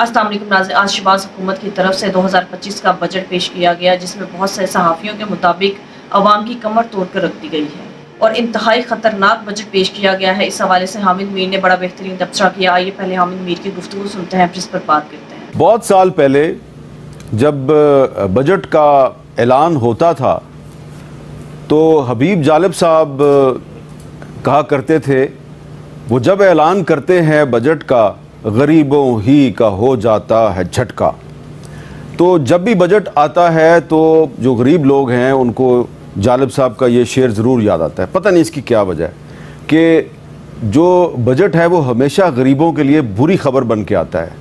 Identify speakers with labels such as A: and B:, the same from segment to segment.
A: अस्सलाम वालेकुम नाज़रीन, आज शहबाज हुकूमत की तरफ से 2025 का बजट पेश किया गया, जिसमें बहुत से सहाफ़ियों के मुताबिक अवाम की कमर तोड़ कर रख दी गई है और इंतहाई ख़तरनाक बजट पेश किया गया है। इस हवाले से हामिद मीर ने बड़ा बेहतरीन तबसरा किया। आइए पहले हामिद मीर की गुफ्तगू सुनते हैं, फिर इस पर बात करते हैं।
B: बहुत साल पहले जब बजट का ऐलान होता था तो हबीब जालिब साहब कहा करते थे, वो जब ऐलान करते हैं बजट का, गरीबों ही का हो जाता है झटका। तो जब भी बजट आता है तो जो गरीब लोग हैं उनको जालिब साहब का ये शेर ज़रूर याद आता है। पता नहीं इसकी क्या वजह है कि जो बजट है वो हमेशा गरीबों के लिए बुरी खबर बन के आता है।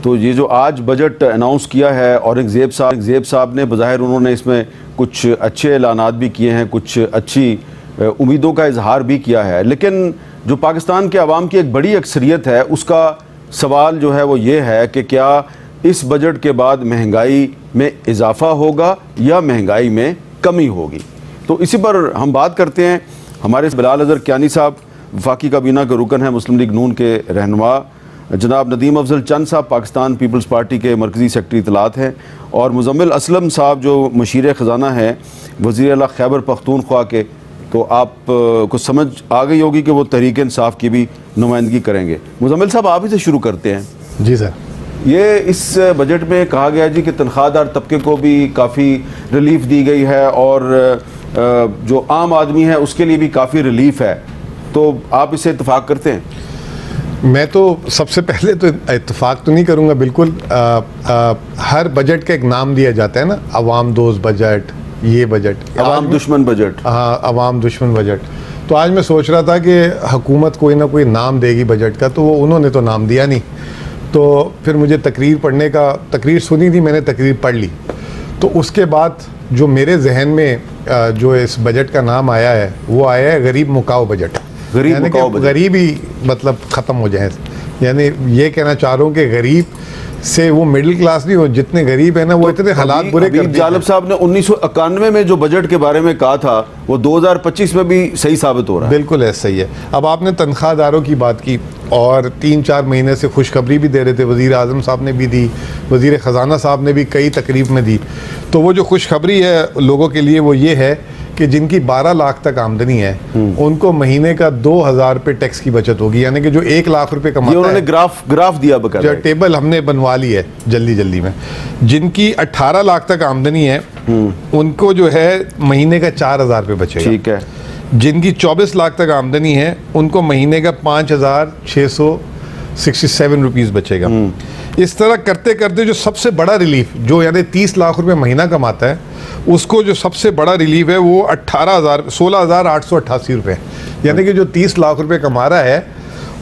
B: तो ये जो आज बजट अनाउंस किया है औरंगज़ेब साहब ने, बज़ाहिर उन्होंने इसमें कुछ अच्छे ऐलानात भी किए हैं, कुछ अच्छी उम्मीदों का इजहार भी किया है, लेकिन जो पाकिस्तान के अवाम की एक बड़ी अक्सरियत है उसका सवाल जो है वो ये है कि क्या इस बजट के बाद महंगाई में इजाफ़ा होगा या महंगाई में कमी होगी। तो इसी पर हम बात करते हैं। हमारे बिलाल अज़हर कियानी साहब वफाकी काबीना के रुकन हैं, मुस्लिम लीग नून के रहनुमा जनाब नदीम अफजल चंद साहब पाकिस्तान पीपल्स पार्टी के मरकज़ी सेक्रेटरी इत्तलात हैं, और मुज़म्मिल असलम साहब जो मशीर ख़ज़ाना हैं वज़ीर आला खैबर पख्तूनख्वा के। तो आप को समझ आ गई होगी कि वो तहरीक इंसाफ की भी नुमाइंदगी करेंगे। मुज़म्मिल साहब, आप ही से शुरू करते हैं।
C: जी सर।
B: ये इस बजट में कहा गया जी कि तनख्वाहदार तबके को भी काफ़ी रिलीफ दी गई है और जो आम आदमी है उसके लिए भी काफ़ी रिलीफ है, तो आप इससे इत्तेफाक करते हैं?
C: मैं तो सबसे पहले तो इत्तेफाक तो नहीं करूँगा बिल्कुल। हर बजट का एक नाम दिया जाता है ना, अवाम दोस्त बजट, ये बजट,
B: अवाम दुश्मन बजट।
C: हाँ, अवाम दुश्मन बजट। तो आज मैं सोच रहा था कि हुकूमत कोई ना कोई नाम देगी बजट का, तो वो उन्होंने तो नाम दिया नहीं। तो फिर मुझे तकरीर सुनी थी, मैंने तकरीर पढ़ ली। तो उसके बाद जो मेरे जहन में जो इस बजट का नाम आया है वो आया है गरीब मुकाओ बजट। यानी कि गरीब ही मतलब ख़त्म हो जाए। यानी ये कहना चाह रहा हूँ कि गरीब से वो मिडिल क्लास नहीं हो, जितने गरीब है ना वो इतने हालात बुरे कर दिए।
B: जालिब साहब ने 1991 में जो बजट के बारे में कहा था वो 2025 में भी सही साबित हो रहा है।
C: बिल्कुल ऐसा ही है। अब आपने तनख्वाहदारों की बात की और 3-4 महीने से खुशखबरी भी दे रहे थे, वज़ीर आज़म साहब ने भी दी, वज़ीर ख़ज़ाना साहब ने भी कई तकरीब में दी। तो वो जो खुशखबरी है लोगों के लिए वो ये है कि जिनकी 12 लाख तक आमदनी है उनको महीने का 2000 रुपये टैक्स की बचत होगी। यानी कि जो 1 लाख रुपए कमाता है,
B: उन्होंने ग्राफ दिया बकायदा,
C: टेबल हमने बनवा ली है जल्दी में। जिनकी 18 लाख तक आमदनी है उनको जो है महीने का 4000 रुपये बचेगा।
B: ठीक है।
C: जिनकी 24 लाख तक आमदनी है उनको महीने का 5667 रुपीज़ बचेगा। इस तरह करते करते जो सबसे बड़ा रिलीफ, जो यानी 30 लाख रुपए महीना कमाता है, उसको जो सबसे बड़ा रिलीफ है वो 16,888 रुपये। यानी कि जो 30 लाख रुपए कमा रहा है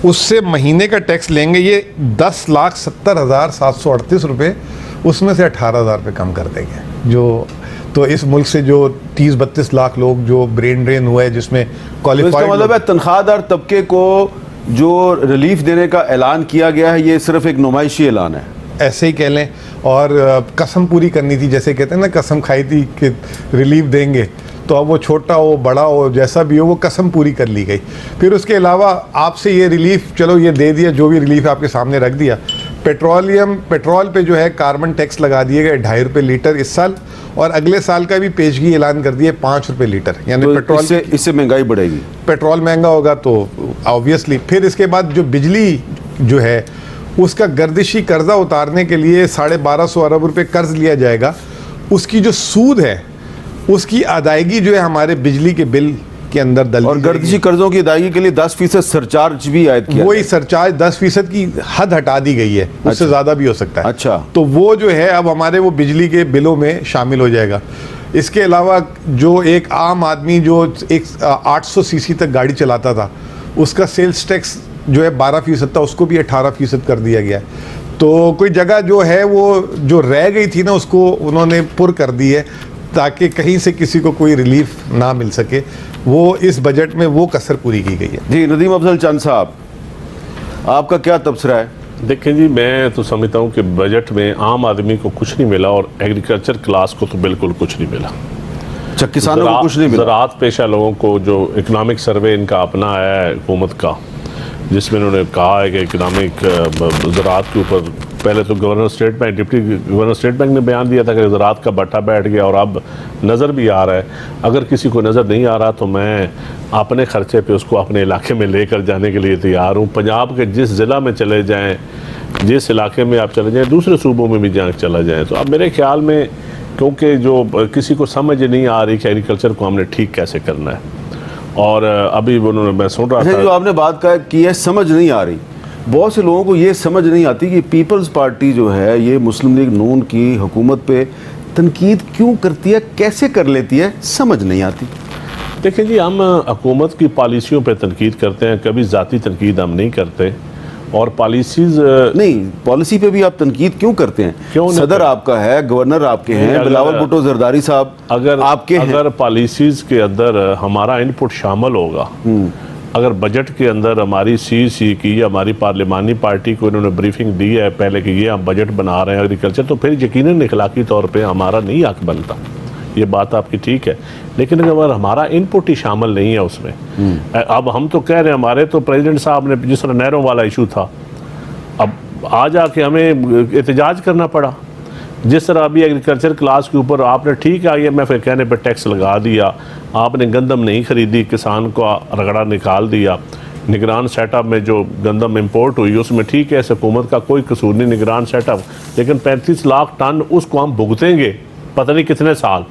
C: उससे महीने का टैक्स लेंगे ये 10,70,738 रुपये, उसमें से 18,000 रुपये कम कर देंगे। जो तो इस मुल्क से जो 30-32 लाख लोग जो ब्रेन ड्रेन हुआ है, जिसमें क्वालिफाइड,
B: मतलब है तनख्वाहदार तबके को जो रिलीफ देने का ऐलान किया गया है ये सिर्फ एक नुमाइशी ऐलान है,
C: ऐसे ही कह लें। और कसम पूरी करनी थी, जैसे कहते हैं ना, कसम खाई थी कि रिलीफ देंगे, तो अब वो छोटा हो बड़ा हो जैसा भी हो वो कसम पूरी कर ली गई। फिर उसके अलावा आपसे ये रिलीफ, चलो ये दे दिया, जो भी रिलीफ आपके सामने रख दिया। पेट्रोल पे जो है कार्बन टैक्स लगा दिए गए 2.5 रुपये लीटर इस साल, और अगले साल का भी पेशगी ऐलान कर दिया 5 रुपये लीटर। यानी
B: तो
C: पेट्रोल
B: इससे महंगाई बढ़ेगी,
C: पेट्रोल महंगा होगा तो ऑब्वियसली। फिर इसके बाद जो बिजली जो है उसका गर्दिशी कर्जा उतारने के लिए 1250 अरब रुपए कर्ज लिया जाएगा। उसकी जो सूद है उसकी अदायगी जो है हमारे बिजली के बिल के अंदर दल,
B: और गर्दिशी कर्जों की अदायगी के लिए 10% सरचार्ज भी आयद किया।
C: वही सरचार्ज 10% की हद हटा दी गई है, उससे ज़्यादा भी हो सकता है।
B: अच्छा,
C: तो वो जो है अब हमारे वो बिजली के बिलों में शामिल हो जाएगा। इसके अलावा जो एक आम आदमी जो एक 800 सीसी तक गाड़ी चलाता था उसका सेल्स टैक्स जो है 12% था, उसको भी 18% कर दिया गया है। तो कोई जगह जो है वो जो रह गई थी ना उसको उन्होंने पुर कर दी है ताकि कहीं से किसी को कोई रिलीफ ना मिल सके। वो इस बजट में वो कसर पूरी की गई है।
B: जी नदीम अफजल चंद साहब, आपका क्या तबसरा है?
D: देखें जी, मैं तो समझता हूँ कि बजट में आम आदमी को कुछ नहीं मिला और एग्रीकल्चर क्लास को तो बिल्कुल कुछ नहीं मिला।
B: अच्छा, किसानों को कुछ नहीं मिला।
D: ज़राअत पेशा लोगों को जो इकोनॉमिक सर्वे इनका अपना आया है हुकूमत का, जिसमें उन्होंने कहा है कि इकनॉमिक ज़राअत के ऊपर पहले तो governor state bank, deputy governor state bank ने बयान दिया था कि ज़राअत का भट्टा बैठ गया, और अब नज़र भी आ रहा है। अगर किसी को नज़र नहीं आ रहा तो मैं अपने ख़र्चे पे उसको अपने इलाके में लेकर जाने के लिए तैयार हूँ। पंजाब के जिस ज़िला में चले जाएँ, जिस इलाके में आप चले जाएँ, दूसरे सूबों में भी जहाँ चला जाएँ, तो अब मेरे ख्याल में क्योंकि जो किसी को समझ नहीं आ रही कि एग्रीकल्चर को हमने ठीक कैसे करना है, और अभी उन्होंने, मैं सुन रहा था
B: जो आपने बात कहा कि यह समझ नहीं आ रही, बहुत से लोगों को ये समझ नहीं आती कि पीपल्स पार्टी जो है ये मुस्लिम लीग नून की हुकूमत पे तनकीद क्यों करती है, कैसे कर लेती है, समझ नहीं आती।
D: देखिए जी, हम हुकूमत की पॉलिसियों पे तनकीद करते हैं, कभी ज़ाती तनकीद हम नहीं करते, और पॉलिसीज
B: नहीं, पॉलिसी पे भी आप तनकीद क्यों करते हैं?
D: क्यों
B: सदर आपका है, गवर्नर आपके हैं, बिलावल भुट्टो जरदारी साहब आपके हैं।
D: अगर पॉलिसीज के अंदर हमारा इनपुट शामिल होगा, अगर बजट के अंदर हमारी सीसी की या हमारी पार्लिमानी पार्टी को इन्होंने ब्रीफिंग दी है पहले कि ये हम बजट बना रहे हैं एग्रीकल्चर, तो फिर यकीनन इखलाकी तौर पे हमारा नहीं हक बनता। ये बात आपकी ठीक है, लेकिन अगर हमारा इनपुट ही शामिल नहीं है उसमें, अब हम तो कह रहे हैं, हमारे तो प्रेसिडेंट साहब ने जिस तरह नहरों वाला इशू था, अब आ जाके हमें एहतजाज करना पड़ा। जिस तरह अभी एग्रीकल्चर क्लास के ऊपर आपने ठीक है IMF के कहने पर टैक्स लगा दिया, आपने गंदम नहीं खरीदी, किसान को रगड़ा निकाल दिया, निगरान सेटअप में जो गंदम इंपोर्ट हुई उसमें ठीक है, इस हुकूमत का कोई कसूर नहीं निगरान सेटअप, लेकिन 35 लाख टन उसको हम भुगतेंगे पता नहीं कितने साल।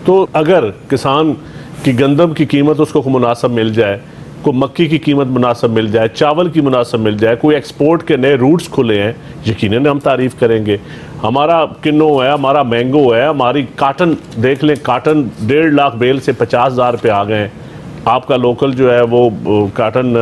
D: तो अगर किसान की गंदम की कीमत उसको मुनासिब मिल जाए, को मक्की की कीमत मुनासिब मिल जाए, चावल की मुनासिब मिल जाए, कोई एक्सपोर्ट के नए रूट्स खुले हैं, यकीनन हम तारीफ़ करेंगे। हमारा किन्नो है, हमारा मैंगो है, हमारी काटन देख लें, काटन 1.5 लाख बेल से 50,000 पे आ गए हैं। आपका लोकल जो है वो काटन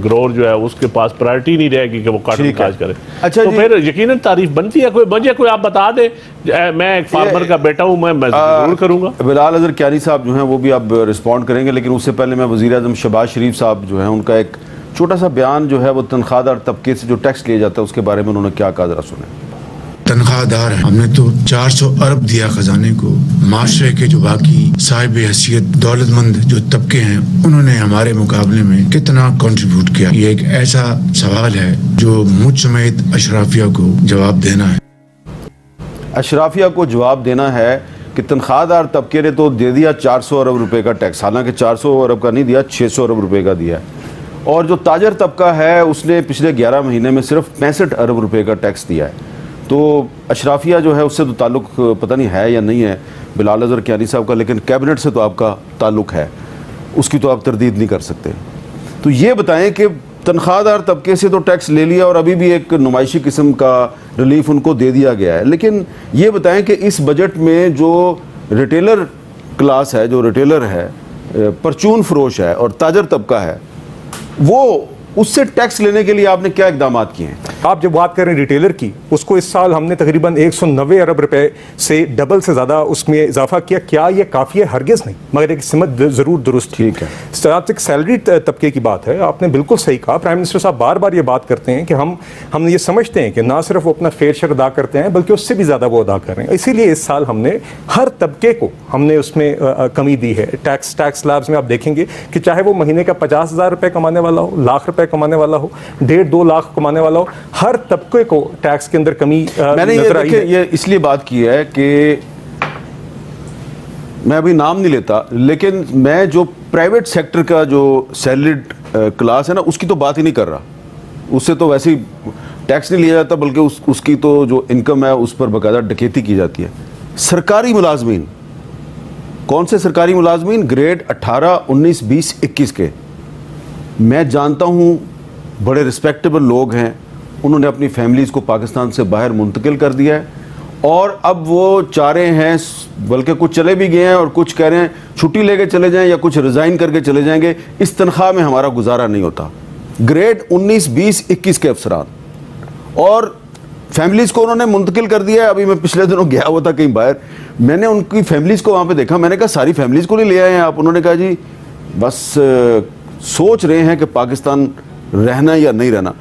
D: ग्रोअर जो है उसके पास प्रायोरिटी नहीं रहेगी कि वो काटन काज करे।
B: अच्छा,
D: तो फिर यकीनन तारीफ बनती है। कोई वजह कोई आप बता दे, मैं एक फार्मर का बेटा हूँ, मैं जरूर करूँगा।
B: बिलाल अज़हर क्यानी साहब जो हैं वो भी अब रिस्पॉन्ड करेंगे, लेकिन उससे पहले मैं वज़ीर आज़म शहबाज शरीफ साहब जो हैं उनका एक छोटा सा बयान जो है वो तनख्वाहदार तबके से जो टैक्स लिया जाता है उसके बारे में उन्होंने क्या कहा, जरा सुने।
E: तनख्वाहदार है, हमने तो 400 अरब दिया खजाने को। माशरे के जो बाकी साहिब हैसियत दौलतमंद जो तबके हैं उन्होंने हमारे मुकाबले में कितना कंट्रीब्यूट किया, ये एक ऐसा सवाल है जो मुझ समेत अशराफिया को जवाब देना है।
B: अशराफिया को जवाब देना है कि तनख्वाहदार तबके ने तो दे दिया 400 अरब रुपए का टैक्स, हालांकि 400 अरब का नहीं दिया, 600 अरब रुपए का दिया। और जो ताजर तबका है उसने पिछले 11 महीने में सिर्फ 65 अरब रुपए का टैक्स दिया है। तो अशराफिया जो है उससे तो ताल्लुक़ पता नहीं है या नहीं है बिलाल अज़हर क्यानी साहब का, लेकिन कैबिनेट से तो आपका ताल्लुक़ है, उसकी तो आप तरदीद नहीं कर सकते। तो ये बताएं कि तनख्वाहदार तबके से तो टैक्स ले लिया और अभी भी एक नुमाइशी किस्म का रिलीफ उनको दे दिया गया है, लेकिन ये बताएं कि इस बजट में जो रिटेलर क्लास है, जो रिटेलर है, परचून फरोश है और ताजर तबका है, वो उससे टैक्स लेने के लिए आपने क्या इकदाम किए हैं?
F: आप जब बात करें रिटेलर की, उसको इस साल हमने तकरीबन 190 अरब रुपए से डबल से ज़्यादा उसमें इजाफा किया। क्या ये काफ़ी है? हरगिज़ नहीं, मगर एक सिमत ज़रूर दुरुस्त।
B: ठीक है,
F: जहाँ तक सैलरी तबके की बात है, आपने बिल्कुल सही कहा। प्राइम मिनिस्टर साहब बार बार ये बात करते हैं कि हम ये समझते हैं कि ना सिर्फ वो अपना फेयर शेयर अदा करते हैं बल्कि उससे भी ज़्यादा वो अदा कर रहे हैं। इसीलिए इस साल हमने हर तबके को हमने उसमें कमी दी है। टैक्स स्लैब्स में आप देखेंगे कि चाहे वो महीने का 50,000 रुपये कमाने वाला हो, लाख रुपए कमाने वाला हो, 1.5-2 लाख कमाने वाला हो, हर तबके को टैक्स के अंदर कमी
B: मैंने ये इसलिए बात की है कि मैं अभी नाम नहीं लेता, लेकिन मैं जो प्राइवेट सेक्टर का जो सैलरीड क्लास है ना उसकी तो बात ही नहीं कर रहा। उससे तो वैसे ही टैक्स नहीं लिया जाता, बल्कि उसकी तो जो इनकम है उस पर बाकायदा डकैती की जाती है। सरकारी मुलाजमीन, कौन से सरकारी मुलाजमीन? ग्रेड 18, 19, 20, 21 के। मैं जानता हूँ बड़े रिस्पेक्टेबल लोग हैं, उन्होंने अपनी फैमिलीज़ को पाकिस्तान से बाहर मुंतकिल कर दिया है और अब वो चाह रहे हैं, बल्कि कुछ चले भी गए हैं और कुछ कह रहे हैं छुट्टी लेके चले जाएं या कुछ रिज़ाइन करके चले जाएंगे, इस तनख्वाह में हमारा गुजारा नहीं होता। ग्रेड 19, 20, 21 के अफसरान और फैमिलीज़ को उन्होंने मुंतकिल कर दिया है। अभी मैं पिछले दिनों गया हुआ था कहीं बाहर, मैंने उनकी फैमिलीज़ को वहाँ पर देखा, मैंने कहा सारी फैमिलीज़ को नहीं ले आए हैं आप? उन्होंने कहा जी बस सोच रहे हैं कि पाकिस्तान रहना या नहीं रहना।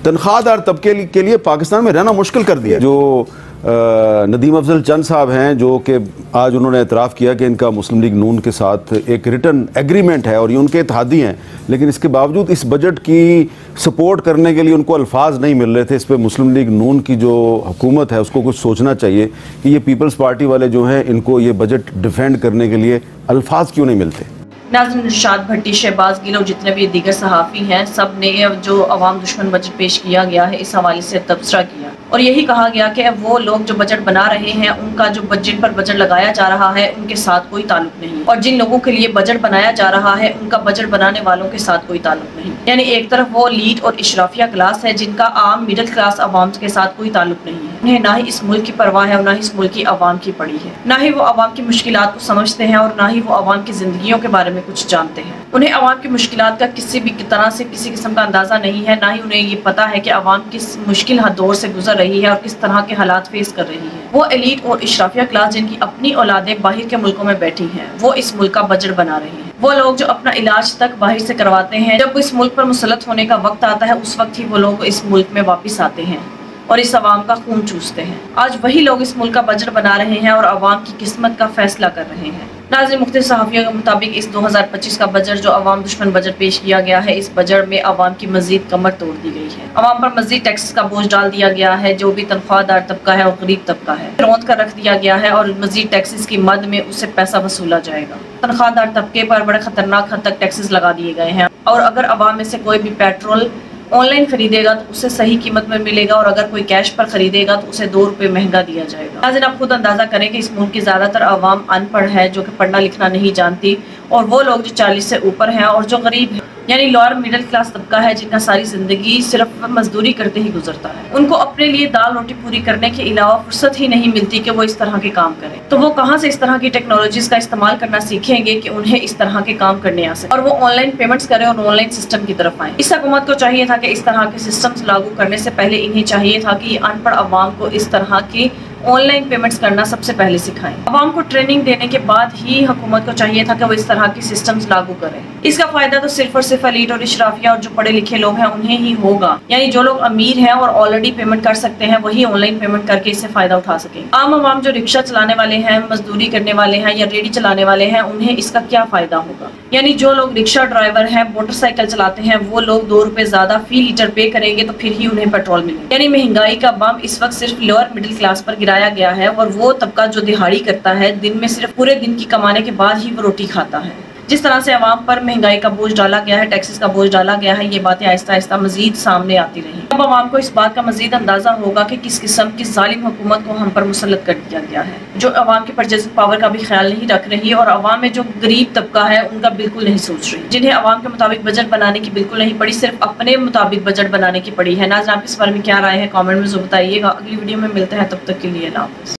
B: तनख्वाहदार तबके के लिए पाकिस्तान में रहना मुश्किल कर दिया। जो नदीम अफजल चंद साहब हैं, जो कि आज उन्होंने एतराफ़ किया कि इनका मुस्लिम लीग नून के साथ एक रिटर्न एग्रीमेंट है और ये उनके इत्तेहादी हैं, लेकिन इसके बावजूद इस बजट की सपोर्ट करने के लिए उनको अल्फाज नहीं मिल रहे थे। इस पर मुस्लिम लीग नून की जो हुकूमत है उसको कुछ सोचना चाहिए कि ये पीपल्स पार्टी वाले जो हैं इनको ये बजट डिफेंड करने के लिए अल्फाज क्यों नहीं मिलते।
A: नाज़रीन, इरशाद भट्टी, शहबाज गिल और जितने भी दीगर सहाफ़ी हैं, सब ने जो अवाम दुश्मन बजट पेश किया गया है इस हवाले से तबसरा किया और यही कहा गया कि वो लोग जो बजट बना रहे हैं उनका जो बजट पर बजट लगाया जा रहा है उनके साथ कोई ताल्लुक नहीं, और जिन लोगों के लिए बजट बनाया जा रहा है उनका बजट बनाने वालों के साथ कोई ताल्लुक नहीं। यानी एक तरफ वो लीड और इशराफिया क्लास है जिनका आम मिडिल क्लास अवाम के साथ कोई ताल्लुक नहीं है। उन्हें ना ही इस मुल्क की परवाह है और ना ही इस मुल्क की अवाम की पड़ी है, ना ही वो अवाम की मुश्किलात को समझते हैं और ना ही वो अवाम की जिंदगियों के बारे में कुछ जानते हैं। उन्हें अवाम की मुश्किलात का किसी भी तरह से किसी किस्म का अंदाजा नहीं है, ना ही उन्हें ये पता है कि अवाम किस मुश्किल दौर से गुजर रही है और किस तरह के हालात फेस कर रही है। वो एलीट और इशराफिया क्लास जिनकी अपनी औलादें बाहर के मुल्कों में बैठी हैं, वो इस मुल्क का बजट बना रही है। वो लोग जो अपना इलाज तक बाहर से करवाते हैं, जब इस मुल्क पर मुसल्लत होने का वक्त आता है उस वक्त ही वो लोग इस मुल्क में वापस आते हैं और इस अवाम का खून चूसते हैं। आज वही लोग इस मुल्क का बजट बना रहे हैं और अवाम की किस्मत का फैसला कर रहे हैं। नाज़रीन, मुख्तलिफ सहाफ़ियों के मुताबिक इस 2025 का बजट जो अवाम दुश्मन बजट पेश किया गया है, इस बजट में अवाम की मजीद कमर तोड़ दी गई है। अवाम पर मजीद टैक्स का बोझ डाल दिया गया है। जो भी तनख्वाहदार तबका है और गरीब तबका है रौंद कर रख दिया गया है और मजीद टैक्सेस की मद में उससे पैसा वसूला जाएगा। तनख्वाहदार तबके पर बड़े खतरनाक हद तक टैक्सेस लगा दिए गए हैं और अगर अवाम में से कोई भी पेट्रोल ऑनलाइन खरीदेगा तो उसे सही कीमत में मिलेगा और अगर कोई कैश पर खरीदेगा तो उसे 2 रुपए महंगा दिया जाएगा। नाज़रीन, आप खुद अंदाजा करें कि इस मुल्क की ज्यादातर अवाम अनपढ़ है, जो कि पढ़ना लिखना नहीं जानती, और वो लोग जो 40 से ऊपर हैं और जो गरीब हैं, यानी लोअर मिडिल क्लास तबका है जिनका सारी जिंदगी सिर्फ मजदूरी करते ही गुजरता है। उनको अपने लिए दाल रोटी पूरी करने के अलावा फुर्सत ही नहीं मिलती कि वो इस तरह के काम करें। तो वो कहाँ से इस तरह की टेक्नोलॉजीज का इस्तेमाल करना सीखेंगे कि उन्हें इस तरह के काम करने आ सके और वो ऑनलाइन पेमेंट्स करें और ऑनलाइन सिस्टम की तरफ आए। इस हुकूमत को चाहिए था कि इस तरह के सिस्टम्स लागू करने से पहले इन्हें चाहिए था कि अनपढ़ अवाम को इस तरह की ऑनलाइन पेमेंट्स करना सबसे पहले सिखाएं। अवाम को ट्रेनिंग देने के बाद ही हुकूमत को चाहिए था कि वो इस तरह की सिस्टम्स लागू करें। इसका फायदा तो सिर्फ और सिर्फ एलीट और इशराफिया और जो पढ़े लिखे लोग हैं उन्हें ही होगा। यानी जो लोग अमीर हैं और ऑलरेडी पेमेंट कर सकते हैं वही ऑनलाइन पेमेंट करके इससे फायदा उठा सकें। आम अवाम जो रिक्शा चलाने वाले हैं, मजदूरी करने वाले हैं या रेडी चलाने वाले हैं, उन्हें इसका क्या फायदा होगा। यानी जो लोग रिक्शा ड्राइवर हैं, मोटरसाइकिल चलाते हैं, वो लोग 2 रुपए ज्यादा फी लीटर पे करेंगे तो फिर ही उन्हें पेट्रोल मिलेगा। यानी महंगाई का बम इस वक्त सिर्फ लोअर मिडिल क्लास पर गिराया गया है और वो तबका जो दिहाड़ी करता है, दिन में सिर्फ पूरे दिन की कमाने के बाद ही वो रोटी खाता है। जिस तरह से अवाम पर महंगाई का बोझ डाला गया है, टैक्सेस का बोझ डाला गया है, ये बातें आहिस्ता आहिस्ता मजीद सामने आती रही। अब अवाम को इस बात का मजीद अंदाजा होगा कि किस किस्म की जालिम हुकूमत को हम पर मुसल्लत कर दिया गया है, जो अवाम की परचेजिंग पावर का भी ख्याल नहीं रख रही और अवाम में जो गरीब तबका है उनका बिल्कुल नहीं सोच रही, जिन्हें अवाम के मुताबिक बजट बनाने की बिल्कुल नहीं पड़ी, सिर्फ अपने मुताबिक बजट बनाने की पड़ी है। नाज़रीन, आप इस बारे में क्या राय है कॉमेंट में जरूर बताइएगा। अगली वीडियो में मिलते हैं, तब तक के लिए अल्लाह हाफ़िज़।